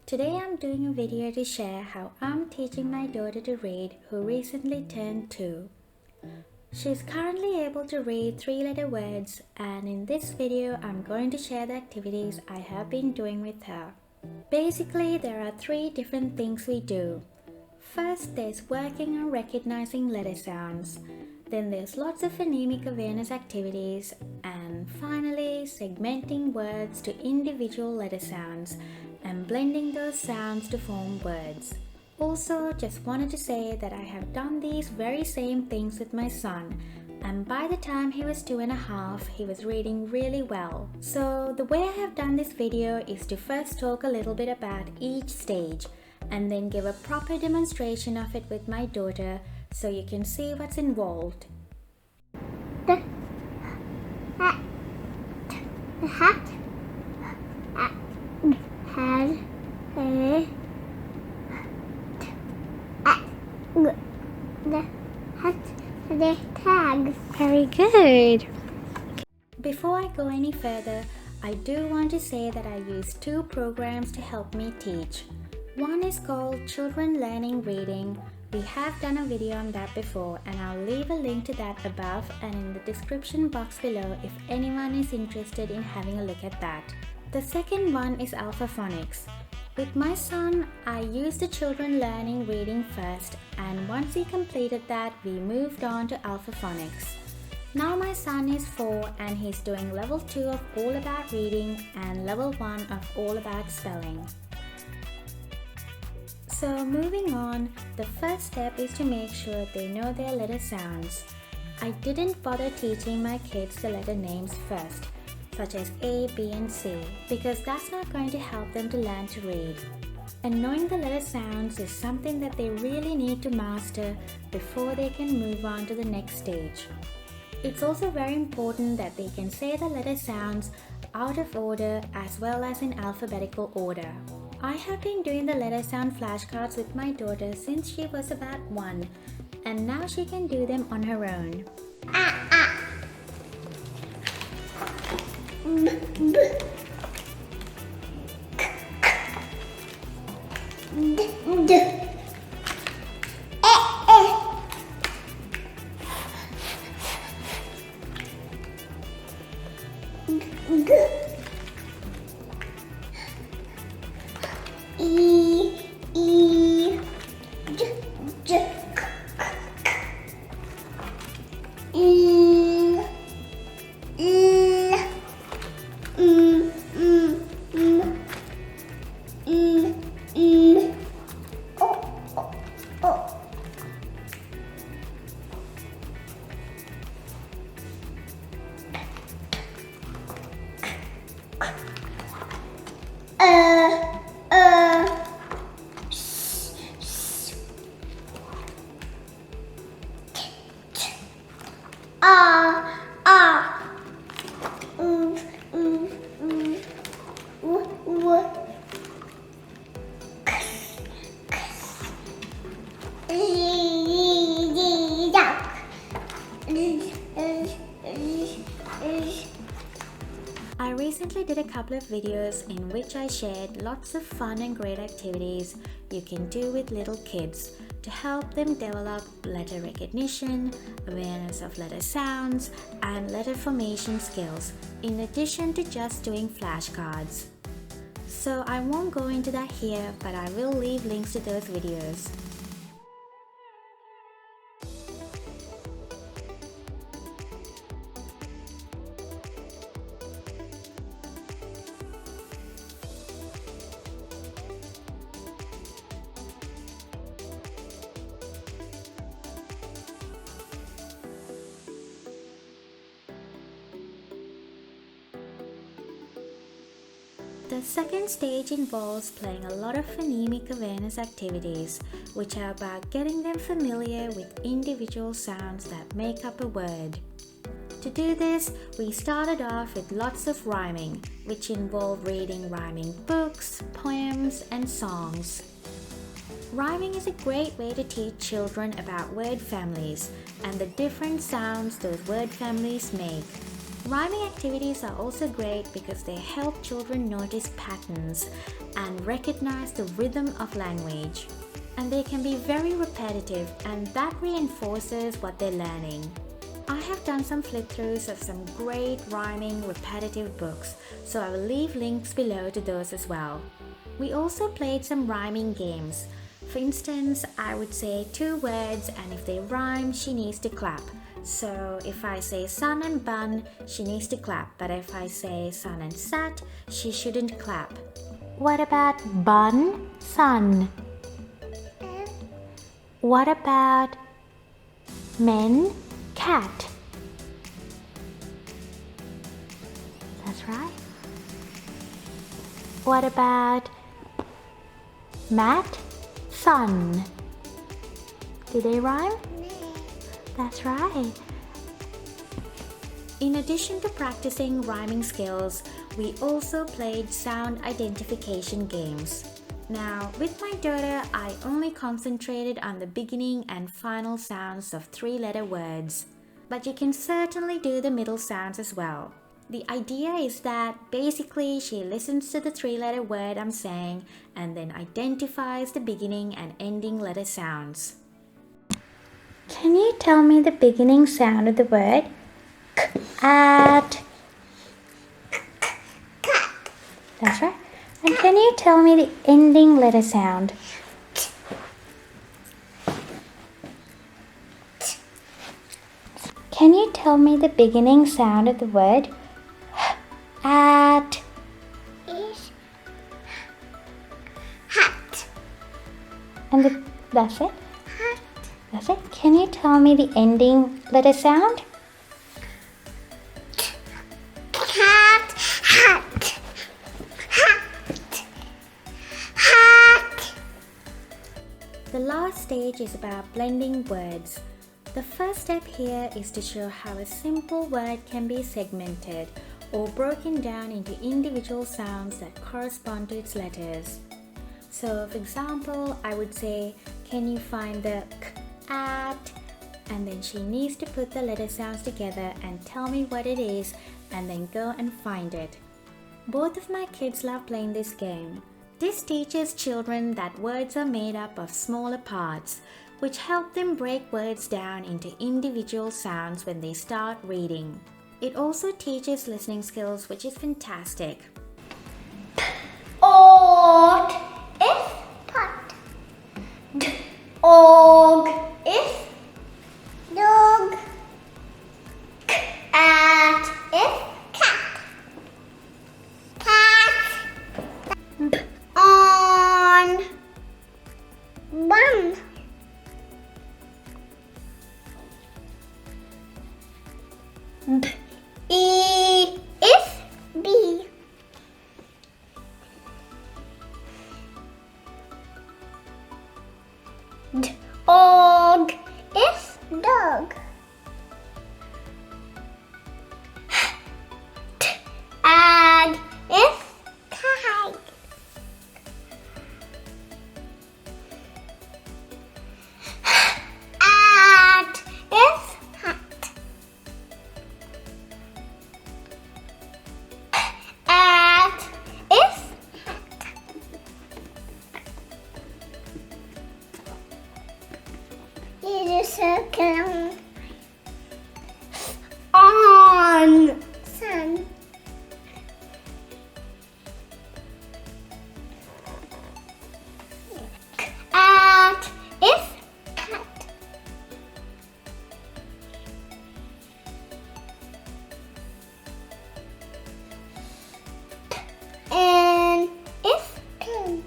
Today I'm doing a video to share how I'm teaching my daughter to read who recently turned 2. She's currently able to read 3-letter words, and in this video I'm going to share the activities I have been doing with her. Basically, there are 3 different things we do. First, there's working on recognizing letter sounds. Then there's lots of phonemic awareness activities, and finally segmenting words to individual letter sounds and blending those sounds to form words. Also, just wanted to say that I have done these very same things with my son, and by the time he was 2.5, he was reading really well. So the way I have done this video is to first talk a little bit about each stage and then give a proper demonstration of it with my daughter so you can see what's involved. The hat has the tag. Very good. Before I go any further, I do want to say that I use 2 programs to help me teach. One is called Children Learning Reading. We have done a video on that before, and I'll leave a link to that above and in the description box below if anyone is interested in having a look at that. The second one is Alpha-Phonics. With my son, I used the Children Learning Reading first, and once he completed that, we moved on to Alpha-Phonics. Now my son is 4 and he's doing level 2 of All About Reading and level 1 of All About Spelling. So moving on, the first step is to make sure they know their letter sounds. I didn't bother teaching my kids the letter names first, such as A, B and C, because that's not going to help them to learn to read. And knowing the letter sounds is something that they really need to master before they can move on to the next stage. It's also very important that they can say the letter sounds out of order as well as in alphabetical order. I have been doing the letter sound flashcards with my daughter since she was about 1, and now she can do them on her own. I recently did a couple of videos in which I shared lots of fun and great activities you can do with little kids to help them develop letter recognition, awareness of letter sounds, and letter formation skills, in addition to just doing flashcards. So I won't go into that here, but I will leave links to those videos. The second stage involves playing a lot of phonemic awareness activities, which are about getting them familiar with individual sounds that make up a word. To do this, we started off with lots of rhyming, which involved reading rhyming books, poems, and songs. Rhyming is a great way to teach children about word families and the different sounds those word families make. Rhyming activities are also great because they help children notice patterns and recognize the rhythm of language. And they can be very repetitive, and that reinforces what they're learning. I have done some flip-throughs of some great rhyming repetitive books, so I will leave links below to those as well. We also played some rhyming games. For instance, I would say 2 words, and if they rhyme, she needs to clap. So if I say sun and bun, she needs to clap, but if I say sun and sat, she shouldn't clap. What about bun, sun? What about men, cat? That's right. What about mat, sun? Do they rhyme? That's right. In addition to practicing rhyming skills, we also played sound identification games. Now, with my daughter, I only concentrated on the beginning and final sounds of 3-letter words, but you can certainly do the middle sounds as well. The idea is that basically she listens to the 3-letter word I'm saying and then identifies the beginning and ending letter sounds. Can you tell me the beginning sound of the word? At. That's right. And can you tell me the ending letter sound? Can you tell me the beginning sound of the word? At. Is hat. And that's it? Hat. That's it. Can you tell me the ending letter sound? Cat. Hat. Hat. Hat. The last stage is about blending words. The first step here is to show how a simple word can be segmented or broken down into individual sounds that correspond to its letters. So, for example, I would say, can you find the k, at? And then she needs to put the letter sounds together and tell me what it is and then go and find it. Both of my kids love playing this game. This teaches children that words are made up of smaller parts, which help them break words down into individual sounds when they start reading. It also teaches listening skills, which is fantastic. Old is pot. Og is dog. Cat is cat. Cat. On. Bun. E is bee. Dog is dog. Ag is kite. At is hat. At is hat. It is circle. On. Sun. At is cat. And is pen.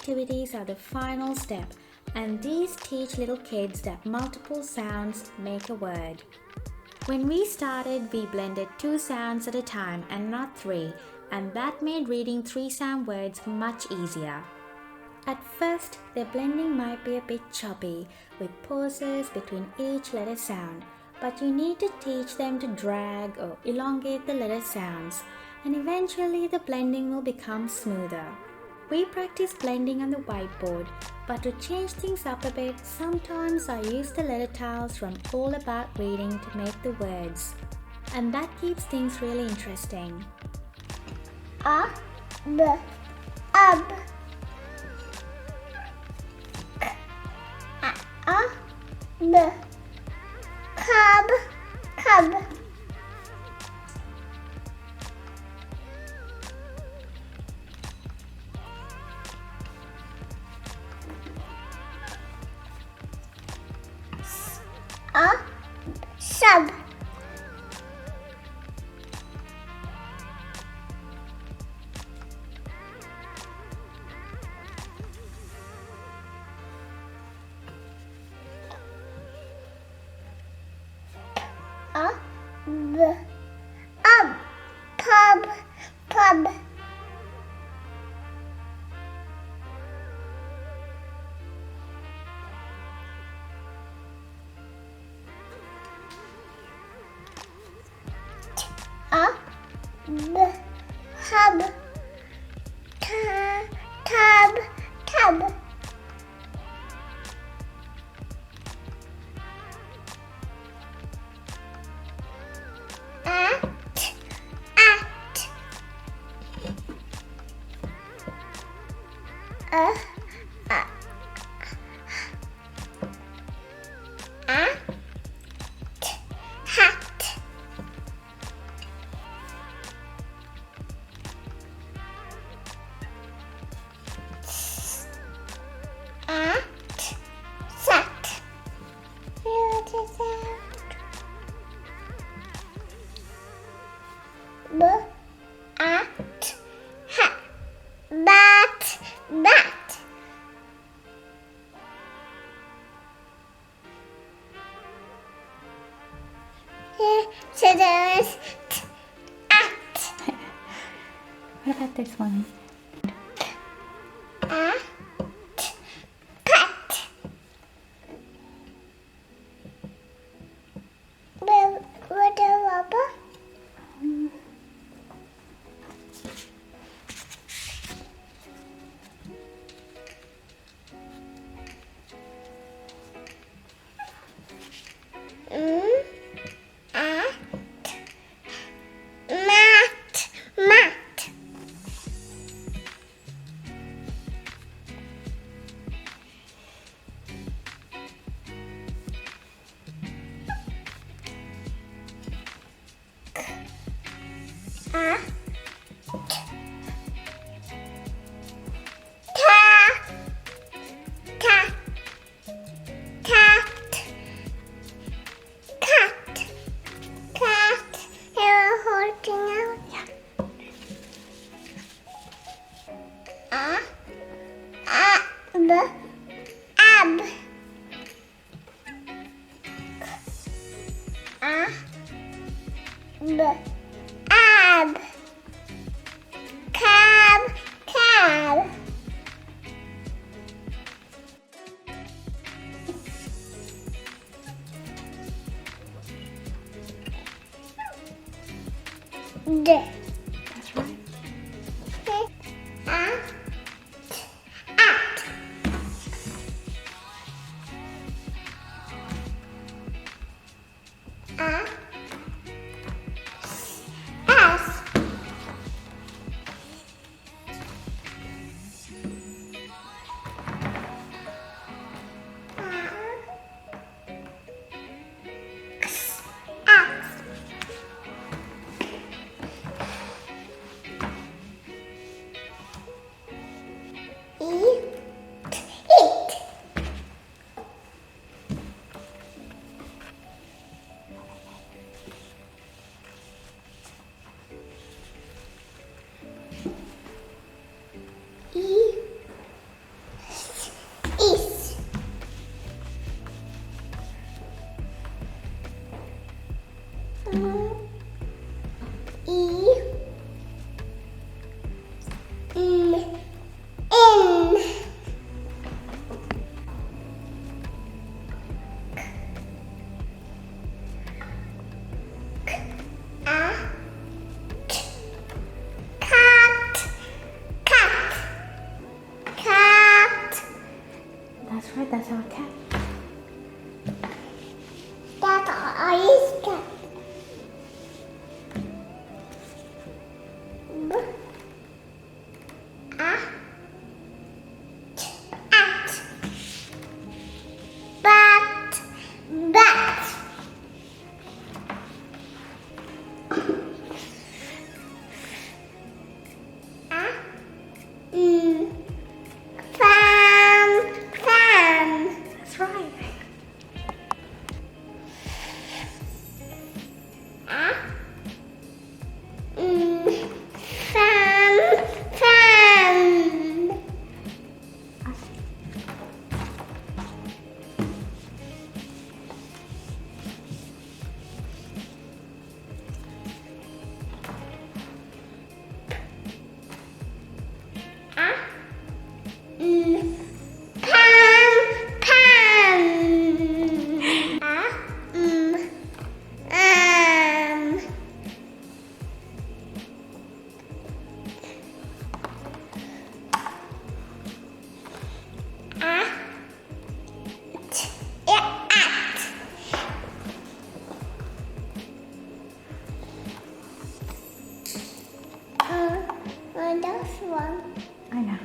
activities are the final step, and these teach little kids that multiple sounds make a word. When we started, we blended 2 sounds at a time and not 3, and that made reading 3-sound words much easier. At first, the blending might be a bit choppy, with pauses between each letter sound, but you need to teach them to drag or elongate the letter sounds, and eventually the blending will become smoother. We practice blending on the whiteboard, but to change things up a bit, sometimes I use the letter tiles from All About Reading to make the words, and that keeps things really interesting. B, ab. B, cub, cub. Sub. B, pub, pub. B, hub, tub, tub. At. Hat. Set. What is that? Bat, bat. So there is at. What about this one? At, pet. With a rubber. Mat. Ab. Cab, cab. D. That's right. At. S. X. oyster. B, a, t, at. Bat, bat. Fan, fan. That's right. Fan, fan. Pan, pan. That's one. I know.